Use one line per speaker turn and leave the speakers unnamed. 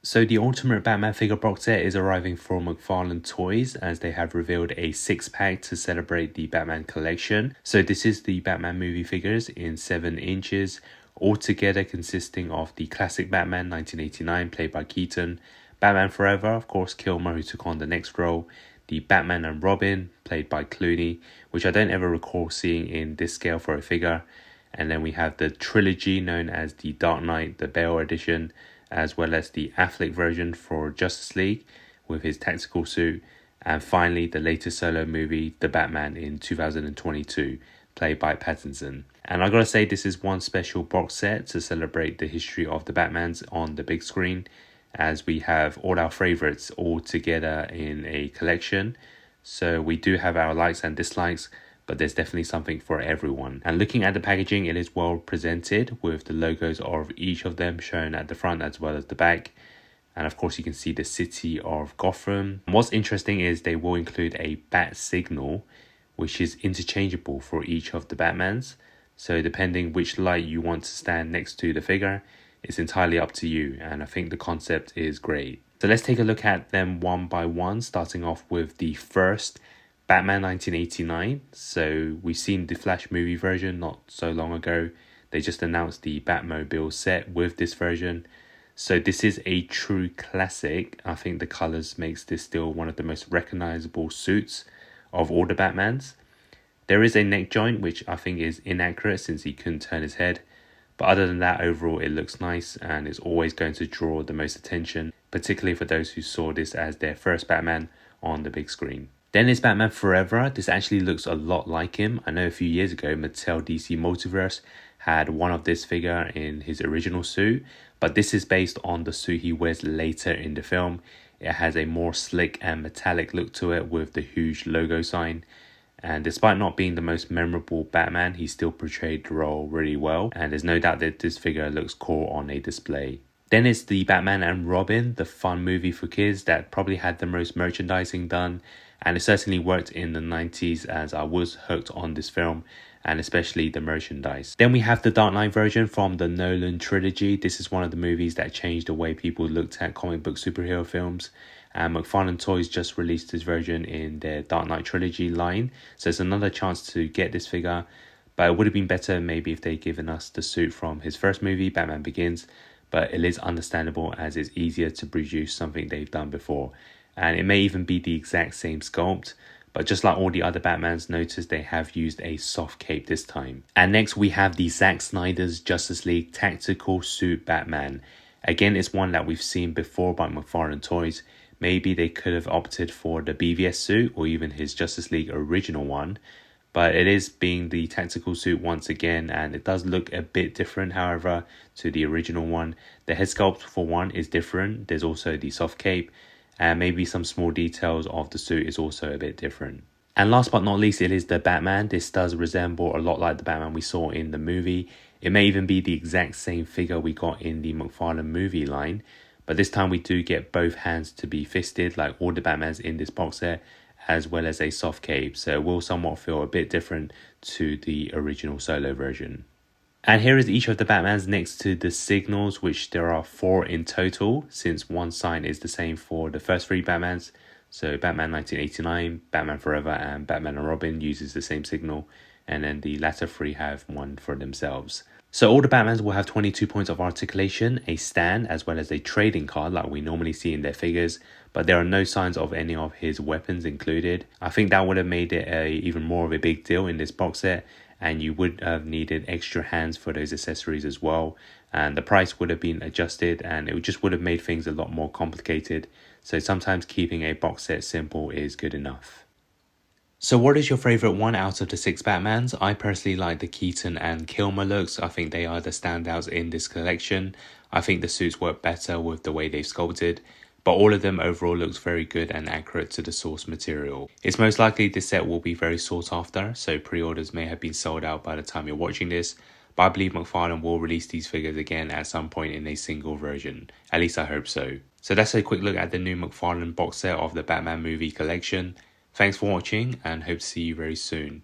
So the Ultimate Batman figure box set is arriving from McFarlane Toys as they have revealed a 6-pack to celebrate the Batman collection. So this is the Batman movie figures in 7 inches, altogether consisting of the classic Batman 1989 played by Keaton, Batman Forever, of course Kilmer who took on the next role, the Batman and Robin played by Clooney, which I don't ever recall seeing in this scale for a figure. And then we have the Trilogy known as the Dark Knight, the Bale edition, as well as the Affleck version for Justice League with his tactical suit, and finally the latest solo movie, The Batman in 2022, played by Pattinson. And I gotta say, this is one special box set to celebrate the history of the Batmans on the big screen, as we have all our favorites all together in a collection. So we do have our likes and dislikes, but there's definitely something for everyone. And looking at the packaging, it is well presented with the logos of each of them shown at the front as well as the back. And of course you can see the city of Gotham. And what's interesting is they will include a bat signal, which is interchangeable for each of the Batmans. So depending which light you want to stand next to the figure, it's entirely up to you. And I think the concept is great. So let's take a look at them one by one, starting off with the first Batman 1989. So we've seen the Flash movie version not so long ago. They just announced the Batmobile set with this version. So this is a true classic. I think the colors makes this still one of the most recognizable suits of all the Batmans. There is a neck joint which I think is inaccurate since he couldn't turn his head. But other than that, overall it looks nice and is always going to draw the most attention, particularly for those who saw this as their first Batman on the big screen. Then is Batman Forever. This actually looks a lot like him. I know a few years ago Mattel DC Multiverse had one of this figure in his original suit, but this is based on the suit he wears later in the film. It has a more slick and metallic look to it with the huge logo sign. And despite not being the most memorable Batman, he still portrayed the role really well. And there's no doubt that this figure looks cool on a display. Then it's the Batman and Robin, the fun movie for kids that probably had the most merchandising done. And it certainly worked in the 90s as I was hooked on this film and especially the merchandise. Then we have the Dark Knight version from the Nolan trilogy. This is one of the movies that changed the way people looked at comic book superhero films. And McFarlane Toys just released this version in their Dark Knight trilogy line. So it's another chance to get this figure. But it would have been better maybe if they'd given us the suit from his first movie, Batman Begins. But it is understandable as it's easier to produce something they've done before. And it may even be the exact same sculpt, but just like all the other Batmans, notice they have used a soft cape this time. And next we have the Zack Snyder's Justice League Tactical Suit Batman. Again, it's one that we've seen before by McFarlane Toys. Maybe they could have opted for the BVS suit or even his Justice League original one, but it is being the tactical suit once again, and it does look a bit different, however, to the original one. The head sculpt for one is different. There's also the soft cape, and maybe some small details of the suit is also a bit different. And last but not least, it is the Batman. This does resemble a lot like the Batman we saw in the movie. It may even be the exact same figure we got in the McFarlane movie line, but this time we do get both hands to be fisted like all the Batmans in this box set, as well as a soft cape, so it will somewhat feel a bit different to the original solo version. And here is each of the Batmans next to the signals, which there are 4 in total, since one sign is the same for the first 3 Batmans. So Batman 1989, Batman Forever, and Batman and Robin uses the same signal, and then the latter 3 have one for themselves. So all the Batmans will have 22 points of articulation, a stand, as well as a trading card like we normally see in their figures, but there are no signs of any of his weapons included. I think that would have made it even more of a big deal in this box set, and you would have needed extra hands for those accessories as well, and the price would have been adjusted, and it just would have made things a lot more complicated. So sometimes keeping a box set simple is good enough. So what is your favorite one out of the 6 Batmans? I personally like the Keaton and Kilmer looks. I think they are the standouts in this collection. I think the suits work better with the way they've sculpted, but all of them overall looks very good and accurate to the source material. It's most likely this set will be very sought after, so pre-orders may have been sold out by the time you're watching this, but I believe McFarlane will release these figures again at some point in a single version. At least I hope so. So that's a quick look at the new McFarlane box set of the Batman movie collection. Thanks for watching and hope to see you very soon.